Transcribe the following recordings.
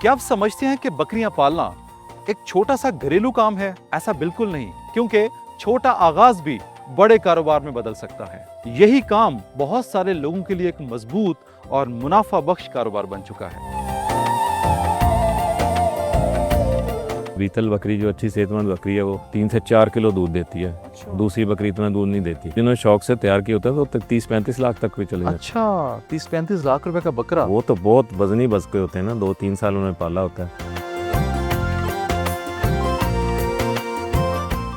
क्या आप समझते हैं कि बकरियां पालना एक छोटा सा घरेलू काम है? ऐसा बिल्कुल नहीं, क्योंकि छोटा आगाज भी बड़े कारोबार में बदल सकता है। यही काम बहुत सारे लोगों के लिए एक मजबूत और मुनाफा बख्श कारोबार बन चुका है। बीतल बकरी जो अच्छी सेहतमंद बकरी है वो 3 से 4 किलो दूध देती है। दूसरी बकरी इतना दूध नहीं देती। जिन्होंने शौक से तैयार किया होता है तो 30-35 लाख तक भी चले जाते हैं। अच्छा, 30-35 लाख रुपए का बकरा? वो तो बहुत वजनी बकरे होते हैं ना, 2-3 साल उन्होंने पाला होता है।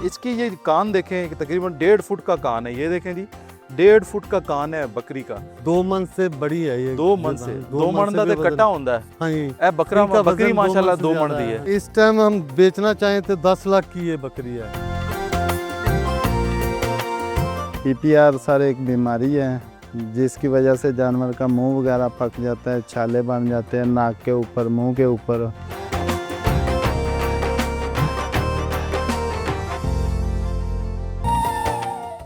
इसकी ये कान देखें कि तकरीबन 1.5 फुट का कान है। ये देखें जी, 1.5 फुट का कान है बकरी का। 2 मन से बड़ी है ये। 2 मन से 2 मन ਦਾ ਤੇ ਕੱਟਾ ਹੁੰਦਾ है। हाँ जी। ए बकरा बकरी माशाल्लाह 2 मन दी है। इस टाइम हम बेचना चाहें तो 10 लाख की ये बकरी है। PPR सर एक बीमारी है जिसकी वजह से जानवर का मुंह वगैरह पक जाता है, छाले बन जाते हैं नाक के ऊपर, मुंह के ऊपर।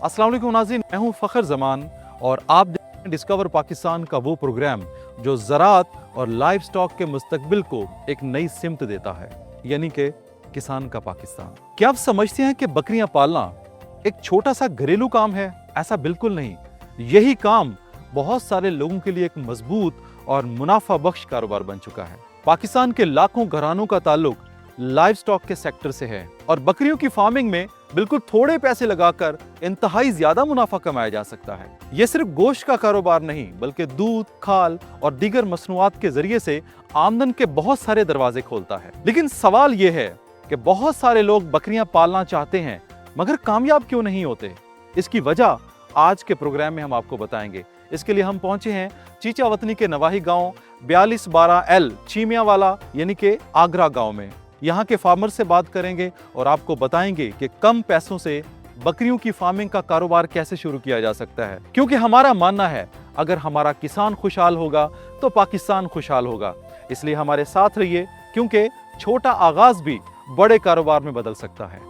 अस्सलाम वालेकुम नाज़रीन, मैं हूं फ़खर ज़मान और आप देख रहे हैं डिस्कवर पाकिस्तान का वो प्रोग्राम जो ज़राअत और लाइव स्टॉक के मुस्तकबिल को एक नई सिमत देता है, यानी कि किसान का पाकिस्तान। क्या आप समझते हैं कि बकरियां पालना एक छोटा सा घरेलू काम है? ऐसा बिल्कुल नहीं। यही काम बहुत सारे लोगों के लिए एक मजबूत और मुनाफा बख्श कारोबार बन चुका है। पाकिस्तान के लाखों घरानों का ताल्लुक लाइव स्टॉक के सेक्टर से है और बकरियों की फार्मिंग में बिल्कुल थोड़े पैसे लगाकर इंतहाई ज्यादा मुनाफा कमाया जा सकता है। ये सिर्फ गोश्त का कारोबार नहीं, बल्कि दूध, खाल और दीगर मसनूआत के जरिए से आमदन के बहुत सारे दरवाजे खोलता है। लेकिन सवाल ये है कि बहुत सारे लोग बकरियां पालना चाहते हैं मगर कामयाब क्यों नहीं होते? इसकी वजह आज के प्रोग्राम में हम आपको बताएंगे। इसके लिए हम पहुंचे हैं चीचा वतनी के नवाही गांव 4212L चीमियावाला यानी कि आगरा गांव में। यहाँ के फार्मर से बात करेंगे और आपको बताएंगे कि कम पैसों से बकरियों की फार्मिंग का कारोबार कैसे शुरू किया जा सकता है। क्योंकि हमारा मानना है अगर हमारा किसान खुशहाल होगा तो पाकिस्तान खुशहाल होगा। इसलिए हमारे साथ रहिए, क्योंकि छोटा आगाज भी बड़े कारोबार में बदल सकता है।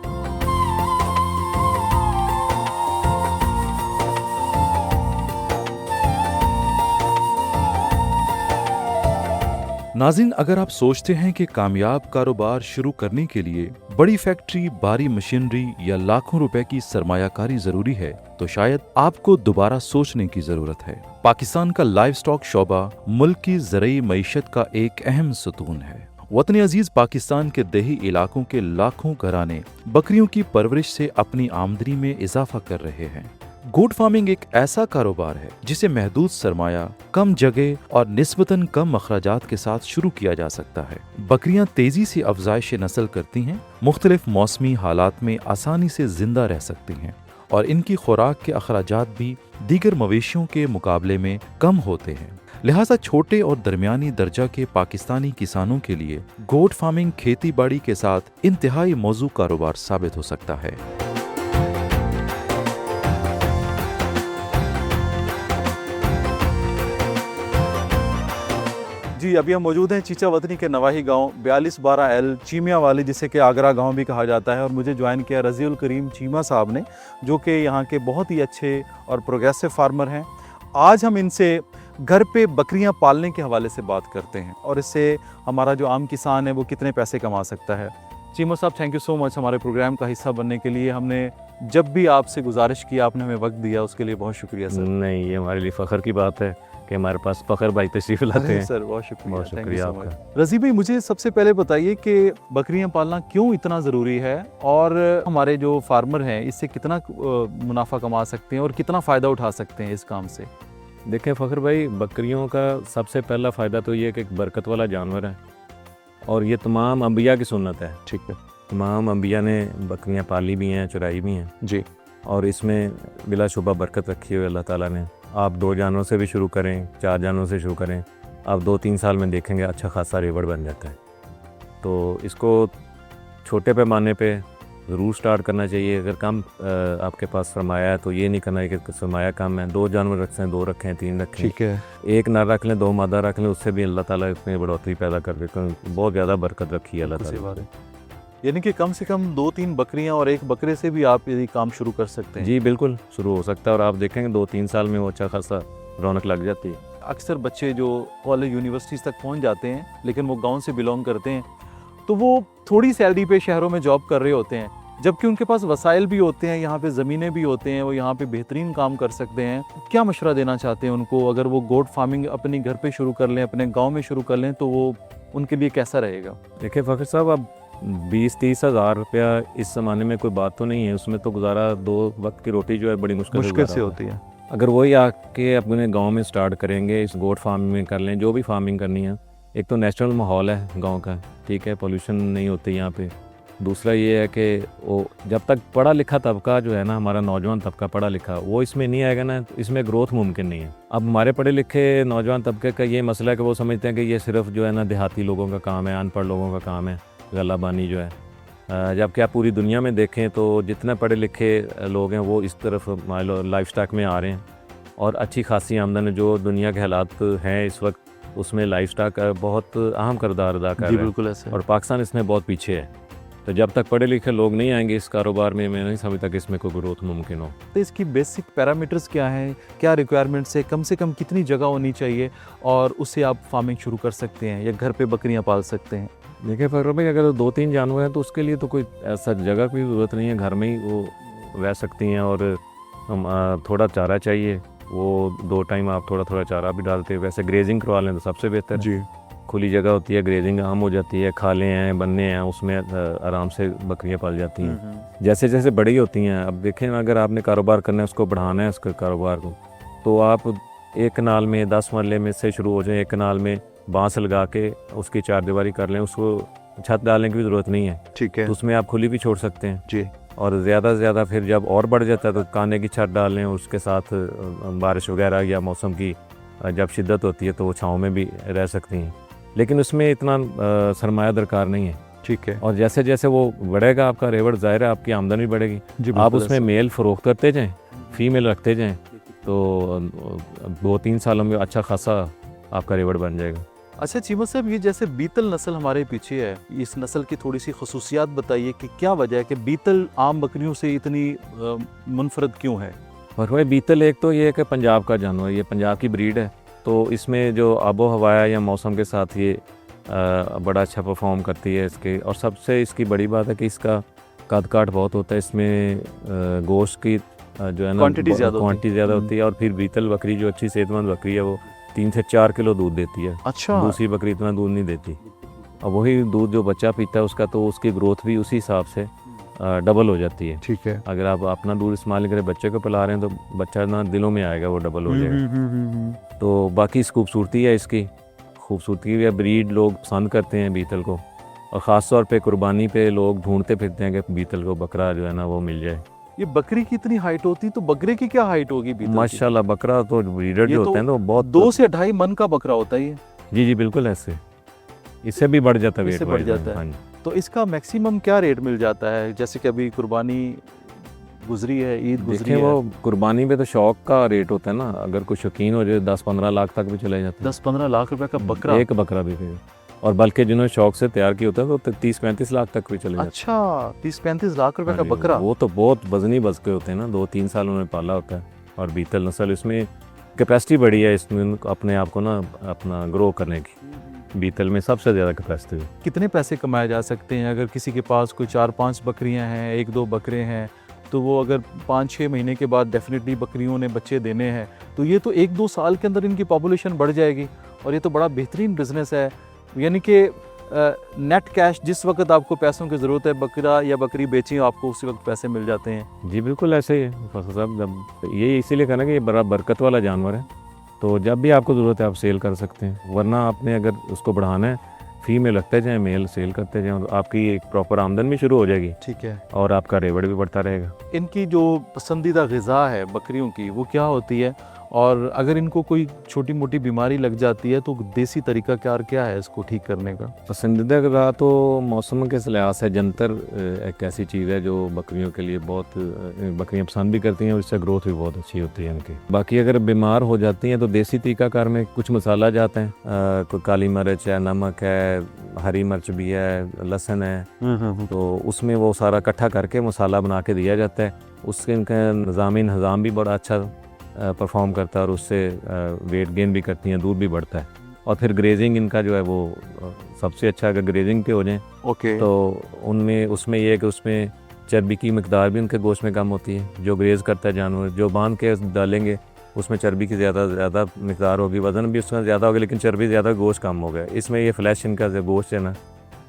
नाज़रीन, अगर आप सोचते हैं कि कामयाब कारोबार शुरू करने के लिए बड़ी फैक्ट्री, भारी मशीनरी या लाखों रुपए की सरमायाकारी जरूरी है, तो शायद आपको दोबारा सोचने की जरूरत है। पाकिस्तान का लाइव स्टॉक शोबा मुल्क की ज़रूरी मईशत का एक अहम सतून है। वतन अजीज पाकिस्तान के देही इलाकों के लाखों घराने बकरियों की परवरिश से अपनी आमदनी में इजाफा कर रहे हैं। गोट फार्मिंग एक ऐसा कारोबार है जिसे महदूद सरमाया, कम जगह और निस्बतन कम अखराजात के साथ शुरू किया जा सकता है। बकरियां तेजी से अफजाइश नस्ल करती हैं, मुख्तलिफ मौसमी हालात में आसानी से जिंदा रह सकती हैं और इनकी खुराक के अखराजात भी दीगर मवेशियों के मुकाबले में कम होते हैं। लिहाजा छोटे और दरमियानी दर्जा के पाकिस्तानी किसानों के लिए गोट फार्मिंग खेती बाड़ी के साथ इंतहाई मौजू कारोबार साबित हो सकता है। जी, अभी हम मौजूद हैं चीचा वतनी के नवाही गांव 4212L चीमियावाली, जिसे कि आगरा गांव भी कहा जाता है। और मुझे ज्वाइन किया रज़ीउल करीम चीमा साहब ने, जो कि यहाँ के बहुत ही अच्छे और प्रोग्रेसिव फार्मर हैं। आज हम इनसे घर पे बकरियां पालने के हवाले से बात करते हैं और इससे हमारा जो आम किसान है वो कितने पैसे कमा सकता है। चीमा साहब, थैंक यू सो मच हमारे प्रोग्राम का हिस्सा बनने के लिए। हमने जब भी आपसे गुजारिश की आपने हमें वक्त दिया, उसके लिए बहुत शुक्रिया सर। नहीं, ये हमारे लिए फ़खर की बात है कि हमारे पास फ़खर भाई तशरीफ़ लाते हैं। सर बहुत शुक्रिया आपका। रज़ी भाई, मुझे सबसे पहले बताइए कि बकरियां पालना क्यों इतना ज़रूरी है और हमारे जो फार्मर हैं इससे कितना मुनाफा कमा सकते हैं और कितना फ़ायदा उठा सकते हैं इस काम से? देखें फ़खर भाई, बकरियों का सबसे पहला फ़ायदा तो ये कि एक बरकत वाला जानवर है और ये तमाम अंबिया की सुन्नत है। ठीक है। तमाम अंबिया ने बकरियां पाली भी हैं, चुराई भी हैं जी, और इसमें बिलाशुबा बरकत रखी हुई अल्लाह ताला ने। आप 2 जानवरों से भी शुरू करें, 4 जानवरों से शुरू करें, आप 2-3 साल में देखेंगे अच्छा खासा रिवॉर्ड बन जाता है। तो इसको छोटे पैमाने पे ज़रूर स्टार्ट करना चाहिए। अगर कम आपके पास सरमाया है तो ये नहीं करना है कि सरमाया कम है, 2 जानवर रखते हैं, 2 रखें, 3 रखें। ठीक है। 1 नर रख लें, 2 मादा रख लें, उससे भी अल्लाह ताला इसमें बढ़ोतरी पैदा कर दे। बहुत ज़्यादा बरकत रखी है अल्लाह ताला। यानी कि कम से कम 2-3 बकरियां और 1 बकरे से भी आप यदि काम शुरू कर सकते हैं। जी बिल्कुल, शुरू हो सकता है और आप देखेंगे 2-3 साल में वो अच्छा खासा रौनक लग जाती है। अक्सर बच्चे जो कॉलेज यूनिवर्सिटीज़ तक पहुंच जाते हैं लेकिन वो गांव से बिलोंग करते हैं, तो वो थोड़ी सैलरी पे शहरों में जॉब कर रहे होते हैं, जबकि उनके पास वसाइल भी होते हैं, यहाँ पे ज़मीनें भी होते हैं, वो यहाँ पे बेहतरीन काम कर सकते हैं। क्या मशवरा देना चाहते हैं उनको, अगर वो गोट फार्मिंग अपने घर पे शुरू कर लें, अपने गांव में शुरू कर लें, तो वो उनके लिए कैसा रहेगा? देखिए फ़खर साहब, अब 20-30 हज़ार रुपया इस ज़माने में कोई बात तो नहीं है, उसमें तो गुजारा 2 वक्त की रोटी जो है बड़ी मुश्किल से गुजारा होती है। अगर वही आके अपने गांव में स्टार्ट करेंगे, इस गोट फार्मिंग में कर लें, जो भी फार्मिंग करनी है, एक तो नेचुरल माहौल है गांव का, ठीक है, पोल्यूशन नहीं होती यहाँ पे। दूसरा ये है कि वो जब तक पढ़ा लिखा तबका जो है ना, हमारा नौजवान तबका पढ़ा लिखा, वो इसमें नहीं आएगा ना, तो इसमें ग्रोथ मुमकिन नहीं है। अब हमारे पढ़े लिखे नौजवान तबके का ये मसला है कि वो समझते हैं कि ये सिर्फ जो है ना देहाती लोगों का काम है, अनपढ़ लोगों का काम है, गलाबानी जो है। जबकि आप पूरी दुनिया में देखें तो जितने पढ़े लिखे लोग हैं वो इस तरफ मान लो लाइफ स्टॉक में आ रहे हैं, और अच्छी खासी आमदन जो दुनिया के हालात हैं इस वक्त, उसमें लाइफ स्टॉक बहुत अहम किरदार अदा कर रहा है। बिल्कुल ऐसे। और पाकिस्तान इसमें बहुत पीछे है, तो जब तक पढ़े लिखे लोग नहीं आएंगे इस कारोबार में, मैं नहीं समझता कि इसमें कोई ग्रोथ मुमकिन हो। तो इसकी बेसिक पैरामीटर्स क्या हैं, क्या रिक्वायरमेंट्स है, कम से कम कितनी जगह होनी चाहिए और उससे आप फार्मिंग शुरू कर सकते हैं या घर पे बकरियां पाल सकते हैं? देखिए फ़खर भाई, अगर 2-3 जानवर हैं तो उसके लिए तो कोई ऐसा जगह की ज़रूरत नहीं है, घर में ही वो रह सकती हैं। और हम थोड़ा चारा चाहिए, वो 2 टाइम आप थोड़ा थोड़ा चारा भी डालते हैं। वैसे ग्रेजिंग करवा लें तो सबसे बेहतर जी। खुली जगह होती है, ग्रेजिंग आम हो जाती है, खाले हैं, बन्ने हैं, उसमें आराम से बकरियां पल जाती हैं। जैसे जैसे बड़ी होती हैं, अब देखें अगर आपने कारोबार करना है, उसको बढ़ाना है उसके कारोबार को, तो आप एक कनाल में 10 मरले में से शुरू हो जाए, एक कनाल में बांस लगा के उसकी 4 दीवारी कर लें, उसको छत डालने की भी ज़रूरत नहीं है, ठीक है। तो उसमें आप खुली भी छोड़ सकते हैं जी। और ज़्यादा से ज़्यादा फिर जब और बढ़ जाता है तो काने की छत डाल लें, उसके साथ बारिश वगैरह या मौसम की जब शिद्दत होती है तो वो छाँव में भी रह सकती हैं, लेकिन उसमें इतना सरमाया दरकार नहीं है, ठीक है। और जैसे जैसे वो बढ़ेगा आपका रेवड़, ज़ाहिर है आपकी आमदनी बढ़ेगी। आप उसमें मेल फ़रोख्त करते जाएँ, फीमेल रखते जाएँ, तो 2-3 सालों में अच्छा खासा आपका रेवड़ बन जाएगा। अच्छा चीमा साहब, ये जैसे बीतल नस्ल हमारे पीछे है, इस नस्ल की थोड़ी सी खसूसियात बताइए कि क्या वजह है कि बीतल आम बकरियों से इतनी मुनफरद क्यों है? और भाई बीतल एक तो ये है कि पंजाब का जानवर, ये पंजाब की ब्रीड है, तो इसमें जो आबो हवा है या मौसम के साथ ये बड़ा अच्छा परफॉर्म करती है इसके। और सबसे इसकी बड़ी बात है कि इसका कद काट बहुत होता है, इसमें गोश्त की जो है ना क्वांटिटी ज़्यादा होती है। और फिर बीतल बकरी जो अच्छी सेहतमंद बकरी है वो 3 से 4 किलो दूध देती है। अच्छा। दूसरी बकरी इतना दूध नहीं देती, और वही दूध जो बच्चा पीता है उसका, तो उसकी ग्रोथ भी उसी हिसाब से डबल हो जाती है। ठीक है। अगर आप अपना दूध इस्तेमाल करें, बच्चे को पिला रहे हैं, तो बच्चा ना दिलों में आएगा, वो डबल हो जाएगा। तो बाकी इस खूबसूरती है, इसकी खूबसूरती या ब्रीड लोग पसंद करते हैं बीतल को, और ख़ास तौर पे कुर्बानी पे लोग ढूंढते फिरते हैं कि बीतल को बकरा जो है ना वो मिल जाए। ये बकरी की इतनी हाइट होती, तो बकरे की क्या हाइट होगी बीतल की? माशाल्लाह, बकरा तो ब्रीडर जो होते हैं तो बहुत 2 से 2.5 मन का बकरा होता है ये। जी बिल्कुल, ऐसे इससे भी बढ़ जाता है, इससे बढ़ जाता है। तो इसका मैक्सिमम क्या रेट मिल जाता है? जैसे कि अभी कुर्बानी गुजरी है, ईद गुजरी है, वो कुर्बानी पे तो शौक का रेट होता है ना, अगर कोई शौकीन हो जाए 10-15 लाख तक भी चले जाते हैं। 10-15 लाख रुपए का बकरा? एक बकरा भी फिर, और बल्कि जिन्होंने शौक से तैयार किया होता है तो 30-35 लाख तक भी चले जाते हैं। अच्छा, 30-35 लाख रुपए का बकरा? वो तो बहुत वजनी बकरे होते हैं ना, 2-3 साल उन्होंने पाला होता है। और बीतल नस्ल, इसमें कैपेसिटी बड़ी है, इसमें अपने आप को ना अपना ग्रो करने की, बीतल में सबसे ज़्यादा कैपेसिटी है। कितने पैसे कमाए जा सकते हैं अगर किसी के पास कोई 4-5 बकरियां हैं, 1-2 बकरे हैं, तो वो अगर 5-6 महीने के बाद डेफिनेटली बकरियों ने बच्चे देने हैं, तो ये तो 1-2 साल के अंदर इनकी पॉपुलेशन बढ़ जाएगी, और ये तो बड़ा बेहतरीन बिजनेस है। यानी कि नेट कैश, जिस वक्त आपको पैसों की ज़रूरत है, बकरा या बकरी बेचें, आपको उसी वक्त पैसे मिल जाते हैं। जी बिल्कुल ऐसे ही है फैसल साहब, जब ये इसीलिए कहना कि ये बड़ा बरकत वाला जानवर है, तो जब भी आपको ज़रूरत है आप सेल कर सकते हैं, वरना आपने अगर उसको बढ़ाना है, फीमेल रखते जाएँ, मेल सेल करते जाएँ, और आपकी एक प्रॉपर आमदन भी शुरू हो जाएगी। ठीक है। और आपका रेवड़ भी बढ़ता रहेगा। इनकी जो पसंदीदा ग़िज़ा है बकरियों की, वो क्या होती है? और अगर इनको कोई छोटी मोटी बीमारी लग जाती है तो देसी तरीका क्या है इसको ठीक करने का? पसंदीदा ग़िज़ा तो मौसम के लिहाज से जंतर एक ऐसी चीज़ है जो बकरियों के लिए बहुत, बकरियां पसंद भी करती हैं, और इससे ग्रोथ भी बहुत अच्छी होती है इनकी। बाकी अगर बीमार हो जाती हैं तो देसी तरीकाकार में कुछ मसाला जाते हैं, कोई काली मिर्च है, नमक है, हरी मिर्च भी है, लहसुन है, तो उसमें वो सारा इकट्ठा करके मसाला बना के दिया जाता है। उससे इनका निज़ाम भी बड़ा अच्छा परफॉर्म करता है और उससे वेट गेन भी करती हैं, दूध भी बढ़ता है। और फिर ग्रेजिंग इनका जो है वो सबसे अच्छा, अगर ग्रेजिंग पे हो जाए ओके। तो उनमें उसमें ये है कि उसमें चर्बी की मिकदार भी उनके गोश्त में कम होती है। जो ग्रेज करता है जानवर, जो बांध के डालेंगे उसमें चर्बी की ज़्यादा मिकदार होगी, वज़न भी उसका ज़्यादा होगा, लेकिन चर्बी ज़्यादा, गोश्त कम होगा। इसमें ये फ्लैश इनका जो गोश्त है ना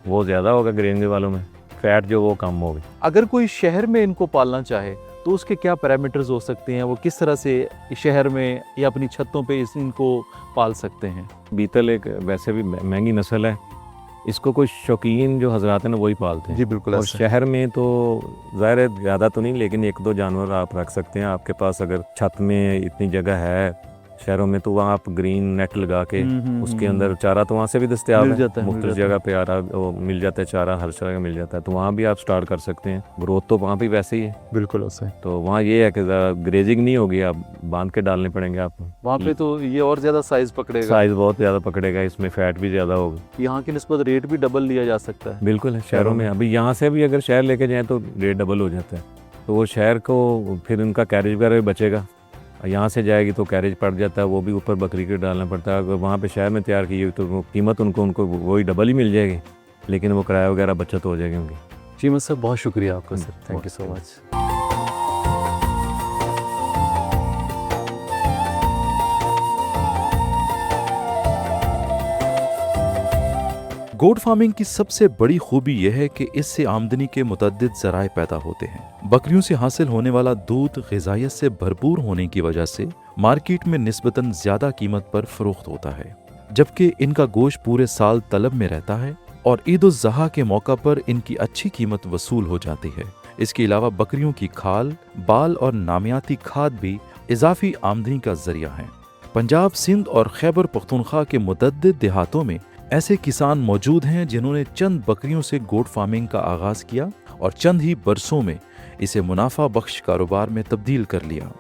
वो ज़्यादा होगा, ग्रेंज वालों में फैट जो वो कम होगी। अगर कोई शहर में इनको पालना चाहे तो उसके क्या पैरामीटर्स हो सकते हैं, वो किस तरह से शहर में या अपनी छतों पे इनको पाल सकते हैं? बीतल एक वैसे भी महंगी नस्ल है, इसको कोई शौकीन जो हजरात हैं ना वही पालते हैं। जी बिल्कुल। और शहर में तो ज़ाहिर है ज़्यादा तो नहीं, लेकिन एक दो जानवर आप रख सकते हैं। आपके पास अगर छत में इतनी जगह है शहरों में तो वहाँ आप ग्रीन नेट लगा के उसके अंदर चारा तो वहाँ से भी दस्तयाब मिल है, जाता है, मुख्तलिफ जगह पे मिल जाता है चारा, हर जगह मिल जाता है, तो वहाँ भी आप स्टार्ट कर सकते हैं। ग्रोथ तो वहाँ भी वैसे ही है, बिल्कुल ऐसे। तो वहाँ ये है कि ग्रेजिंग नहीं होगी, आप बांध के डालने पड़ेंगे आपको। वहाँ पे तो ये और ज़्यादा साइज पकड़ेगा, साइज़ बहुत ज़्यादा पकड़ेगा, इसमें फ़ैट भी ज़्यादा होगा। यहाँ की निस्बत रेट भी डबल लिया जा सकता है। बिल्कुल है, शहरों में अभी यहाँ से भी अगर शहर लेके जाएँ तो रेट डबल हो जाता है, तो वो शहर को फिर उनका कैरेज वगैरह भी बचेगा। यहाँ से जाएगी तो कैरेज पड़ जाता है, वो भी ऊपर बकरी के डालना पड़ता है। अगर वहाँ पे शहर में तैयार की हुई तो कीमत उनको वही डबल ही मिल जाएगी, लेकिन वो किराया वगैरह बचत हो जाएगी उनकी। जी मैं सर बहुत शुक्रिया आपका sir, thank you so much. Goat farming की सबसे बड़ी खूबी यह है कि इससे आमदनी के मुतअद्दिद ज़राए पैदा होते हैं। बकरियों से हासिल होने वाला दूध ग़िज़ाइयत से भरपूर होने की वजह से मार्केट में निस्बतन ज़्यादा कीमत पर फ़रोख्त होता है, जबकि इनका गोश्त पूरे साल तलब में रहता है और ईद उल ज़ुहा के मौका पर इनकी अच्छी कीमत वसूल हो जाती है। इसके अलावा बकरियों की खाल, बाल और नामियाती खाद भी इजाफी आमदनी का ज़रिया हैं। पंजाब, सिंध और खैबर पख्तूनख्वा के मुतअद्दिद देहातों में ऐसे किसान मौजूद हैं जिन्होंने चंद बकरियों से गोट फार्मिंग का आगाज़ किया और चंद ही बरसों में इसे मुनाफा बख्श कारोबार में तब्दील कर लिया।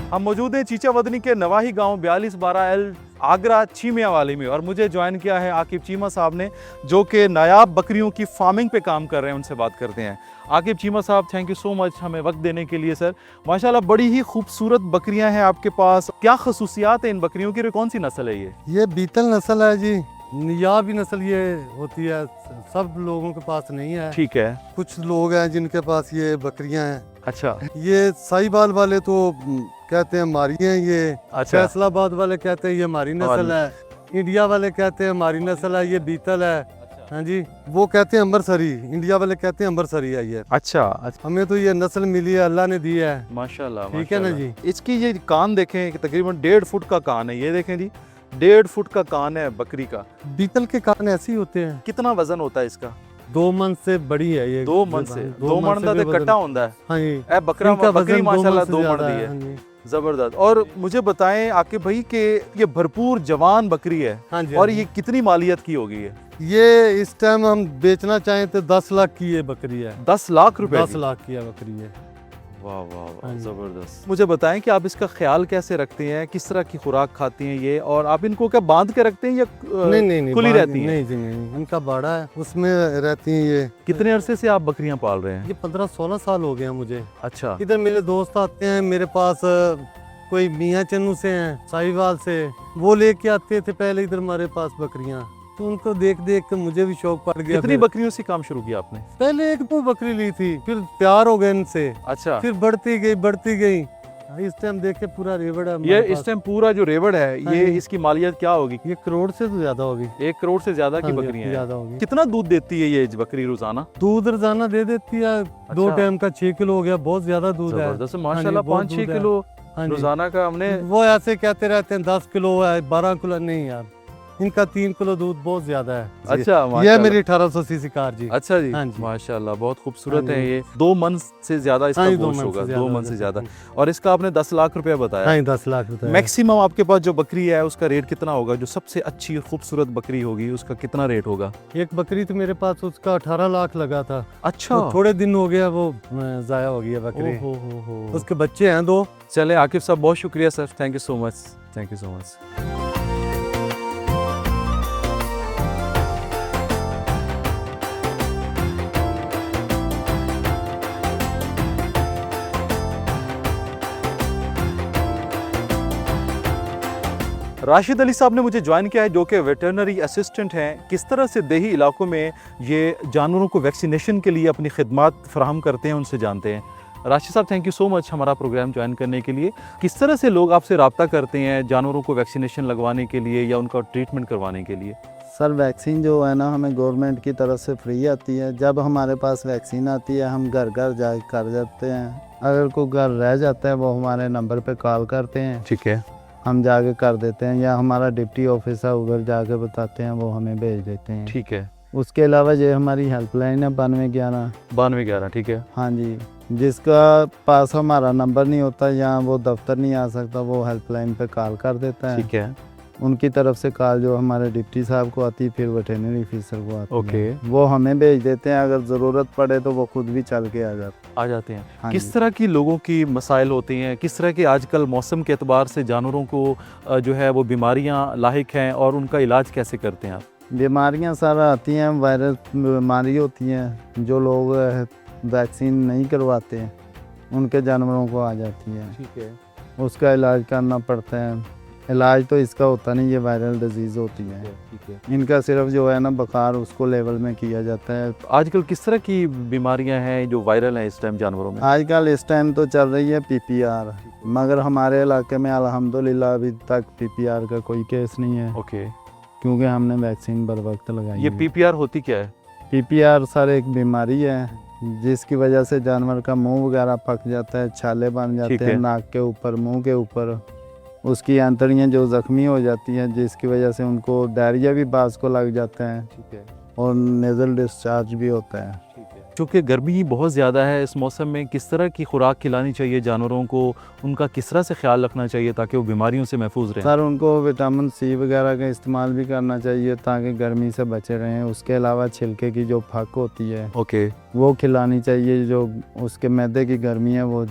हम मौजूद हैं चीचावदनी के नवाही गांव 4212L आगरा चीमिया वाली में, और मुझे ज्वाइन किया है आकिब चीमा साहब ने, जो कि नायाब बकरियों की फार्मिंग पे काम कर रहे हैं। उनसे बात करते हैं। आकिब चीमा साहब, थैंक यू सो मच हमें वक्त देने के लिए। सर माशाल्लाह बड़ी ही खूबसूरत बकरियां हैं आपके पास, क्या खसूसियात है इन बकरियों की, कौन सी नस्ल है ये? ये बीतल नस्ल है जी, नियाबी नस्ल ये होती है, सब लोगों के पास नहीं है। ठीक है। कुछ लोग हैं जिनके पास ये बकरियां हैं। अच्छा ये साहिबाल वाले तो कहते हैं हमारी हैं ये, अच्छा। फैसलाबाद वाले कहते हैं ये हमारी नस्ल है, इंडिया वाले कहते हैं हमारी नस्ल है, ये बीतल है। हाँ जी, वो कहते हैं अमृतसरी, इंडिया वाले कहते हैं अमृतसरी है ये। अच्छा। हमें तो ये नस्ल मिली है, अल्लाह ने दी है। माशाल्लाह, ठीक है ना जी। इसकी ये कान देखें कि तकरीबन 1.5 फुट का कान है, ये देखें जी 1.5 फुट का कान है बकरी का। बीतल के कान ऐसे ही होते हैं। कितना वजन होता है इसका? 2 मन से बड़ी है ये। 2 मन से 2 मन दा ते कट्टा होता है। हाँ जी, ए बकरा इनका बकरी वजन 2 माशाल्लाह मन से 2 मन ज़्यादा दी है। है। हाँ जी। जबरदस्त। और मुझे बताएं आकिब भाई कि ये भरपूर जवान बकरी है, हाँ जी, और हाँ जी। ये कितनी मालियत की होगी? ये इस टाइम हम बेचना चाहें तो 10 लाख की ये बकरी है। 10 लाख रुपए 10 की? लाख की है बकरी है। वाह वाह वाह, हाँ जी। जबरदस्त। मुझे बताएं कि आप इसका ख्याल कैसे रखते हैं, किस तरह की खुराक खाती हैं ये, और आप इनको क्या बांध के रखते हैं या नहीं खुली बाहर रहती हैं? नहीं जी, नहीं, इनका बाड़ा है, उसमें रहती हैं ये। कितने अरसे से आप बकरियां पाल रहे हैं? ये 15-16 साल हो गए हैं मुझे। अच्छा। इधर मेरे दोस्त आते हैं मेरे पास, कोई मियाँ चन्नू से हैं, साहिवाल से, वो लेके आते थे पहले इधर हमारे पास बकरियां, तो उनको देख देख के मुझे भी शौक पड़ गया। कितनी फिर बकरियों से काम शुरू किया आपने? पहले 1-2 बकरी ली थी, फिर प्यार हो गए इनसे, अच्छा। फिर बढ़ती गई। इस टाइम देखे पूरा रेवड़ है ये हमारे इस पास। टाइम पूरा जो रेवड़ है हाँ ये जी। इसकी मालियत क्या होगी? ये करोड़ से तो ज्यादा होगी। 1 करोड़ से ज्यादा की हाँ जी, बकरियां हैं। ज्यादा होगी। कितना दूध देती है ये बकरी रोजाना? दूध रोजाना दे देती है, 2 टाइम का 6 किलो हो गया, बहुत ज्यादा दूध है। जबरदस्त। हाँ माशाल्लाह जी, बहुत 5-6 दूध है। किलो हाँ जी। रोजाना का हमने। वो ऐसे कहते रहते हैं 10 किलो है, 12 किलो, नहीं यार, इनका 3 किलो दूध बहुत ज्यादा है जी। अच्छा ये है माशाल्लाह। मेरी 1800 सीसी कार जी। अच्छा जी, हाँ जी। माशाल्लाह बहुत खूबसूरत हाँ है जी। ये। 2 मन से ज्यादा इसका हाँ जी, 2 गोश्त मन होगा, से 2 मन होगा। से ज्यादा। और इसका आपने 10 लाख रुपया बताया। हाँ जी, 10 लाख रुपए है। मैक्सिमम आपके पास जो बकरी है उसका रेट कितना होगा? जो सबसे अच्छी और खूबसूरत बकरी होगी उसका कितना रेट होगा? एक बकरी तो मेरे पास उसका 18 लाख लगा था। अच्छा, तो थोड़े दिन हो गया वो जाया हो गया बकरी। ओहो हो। उसके बच्चे हैं 2। चले आकिब साहब, बहुत शुक्रिया sir, thank you so much, thank you so much. Rashid Ali साहब ने मुझे ज्वाइन किया है, जो कि वेटरनरी असिस्टेंट हैं। किस तरह से देही इलाकों में ये जानवरों को वैक्सीनेशन के लिए अपनी खिदमात फराहम करते हैं, उनसे जानते हैं। राशिद साहब, थैंक यू सो मच हमारा प्रोग्राम ज्वाइन करने के लिए। किस तरह से लोग आपसे रब्ता करते हैं जानवरों को वैक्सीनेशन लगवाने के लिए या उनका ट्रीटमेंट करवाने के लिए? सर वैक्सीन जो है ना हमें गवर्नमेंट की तरफ से फ्री आती है। जब हमारे पास वैक्सीन आती है हम घर घर जा कर जाते हैं। अगर कोई घर रह जाता है वो हमारे नंबर पे कॉल करते हैं, ठीक है, हम जाके कर देते हैं, या हमारा डिप्टी ऑफिसर उधर जाके बताते हैं, वो हमें भेज देते हैं। ठीक है। उसके अलावा ये हमारी हेल्पलाइन है 9211। 9211, ठीक है। हाँ जी, जिसका पास हमारा नंबर नहीं होता या वो दफ्तर नहीं आ सकता, वो हेल्पलाइन पे कॉल कर देता है। ठीक है, उनकी तरफ से कॉल जो हमारे डिप्टी साहब को आती है, फिर वेटरनरी ऑफिसर को आती ओके। है, वो हमें भेज देते हैं। अगर ज़रूरत पड़े तो वो खुद भी चल के आ जाते हैं। हैं। हाँ किस जी। तरह की लोगों की मसाइल होती हैं? किस तरह के आजकल मौसम के एतबार से जानवरों को जो है वो बीमारियां लाहिक हैं और उनका इलाज कैसे करते हैं आप? बीमारियां सारा आती हैं, वायरस बीमारी होती हैं, जो लोग वैक्सीन नहीं करवाते हैं उनके जानवरों को आ जाती है। ठीक है, उसका इलाज करना पड़ता है। इलाज तो इसका होता नहीं, ये वायरल डिजीज़ होती है। ठीक है। इनका सिर्फ जो है ना बुखार उसको लेवल में किया जाता है। आजकल किस तरह की बीमारियां हैं जो वायरल हैं इस टाइम जानवरों में? आजकल इस टाइम तो चल रही है PPR, मगर हमारे इलाके में अल्हम्दुलिल्लाह अभी तक PPR का कोई केस नहीं है, ओके। क्योंकि हमने वैक्सीन बर वक्त लगाई ये है। PPR होती क्या है? PPR सर एक बीमारी है जिसकी वजह से जानवर का मुंह वगैरह पक जाता है, छाले बन ठीक जाते है। हैं नाक के ऊपर, मुंह के ऊपर, उसकी आंतड़ियाँ जो ज़ख्मी हो जाती हैं, जिसकी वजह से उनको डायरिया भी बाज़ को लग जाता है ठीक है, और नेज़ल डिस्चार्ज भी होता है। ठीक है। चूँकि गर्मी बहुत ज़्यादा है इस मौसम में, किस तरह की खुराक खिलानी चाहिए जानवरों को? उनका किस तरह से ख्याल रखना चाहिए ताकि वो बीमारियों से महफूज रहें? सर उनको विटामिन C वगैरह का इस्तेमाल भी करना चाहिए ताकि गर्मी से बचे रहें। उसके अलावा छिलके की जो फक होती है ओके, वो खिलानी चाहिए, जो उसके मैदे की गर्मी है वो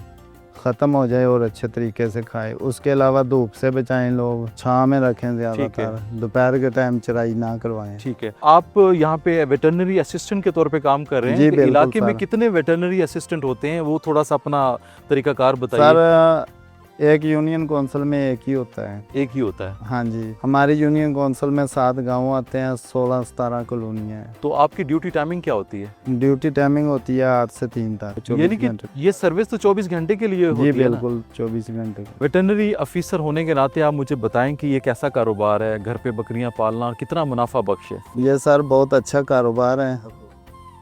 ख़त्म हो जाए और अच्छे तरीके से खाए। उसके अलावा धूप से बचाएं, लोग छाँव में रखें ज़्यादातर, दोपहर के टाइम चराई ना करवाएं। ठीक है। आप यहाँ पे वेटरनरी असिस्टेंट के तौर पे काम कर रहे हैं। जी, तो बिल्कुल इलाके में सर। कितने वेटरनरी असिस्टेंट होते हैं? वो थोड़ा सा अपना तरीकाकार बताइए। सर एक यूनियन काउंसिल में एक ही होता है। एक ही होता है। हाँ जी, हमारी यूनियन काउंसिल में 7 गाँव आते हैं, 16-17 कॉलोनियाँ हैं। तो आपकी ड्यूटी टाइमिंग क्या होती है? ड्यूटी टाइमिंग होती है 8 से 3 तक, 24 यानी कि घंटे। ये सर्विस तो 24 घंटे के लिए होती जी है ना? बिल्कुल 24 घंटे। वेटरनरी ऑफिसर होने के नाते आप मुझे बताएं कि ये कैसा कारोबार है, घर पे बकरियां पालना कितना मुनाफा बख्श है? ये सर बहुत अच्छा कारोबार है,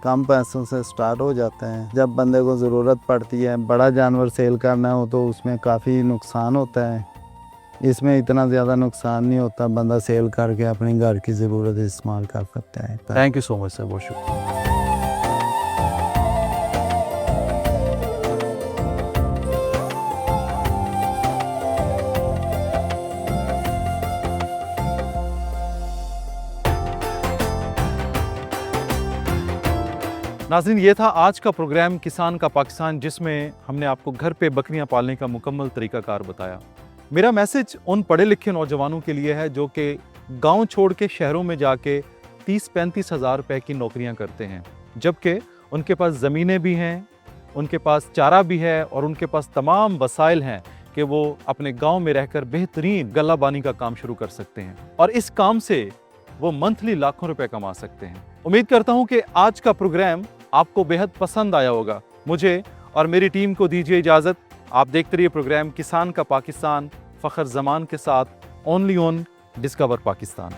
कम पैसों से स्टार्ट हो जाता है। जब बंदे को ज़रूरत पड़ती है, बड़ा जानवर सेल करना हो तो उसमें काफ़ी नुकसान होता है। इसमें इतना ज़्यादा नुकसान नहीं होता, बंदा सेल करके अपने घर की ज़रूरत इस्तेमाल कर सकता है। Thank you so much sir, बहुत शुक्रिया। नाज़रीन, ये था आज का प्रोग्राम किसान का पाकिस्तान, जिसमें हमने आपको घर पे बकरियां पालने का मुकम्मल तरीकाकार बताया। मेरा मैसेज उन पढ़े लिखे नौजवानों के लिए है जो कि गांव छोड़ के शहरों में जाके 30-35 हज़ार रुपए की नौकरियां करते हैं, जबकि उनके पास ज़मीनें भी हैं, उनके पास चारा भी है और उनके पास तमाम वसाइल हैं कि वो अपने गांव में रहकर बेहतरीन गल्लाबानी का काम शुरू कर सकते हैं और इस काम से वो मंथली लाखों रुपए कमा सकते हैं। उम्मीद करता हूं कि आज का प्रोग्राम आपको बेहद पसंद आया होगा। मुझे और मेरी टीम को दीजिए इजाज़त। आप देखते रहिए प्रोग्राम किसान का पाकिस्तान फ़खर ज़मान के साथ, ओनली ऑन डिस्कवर पाकिस्तान।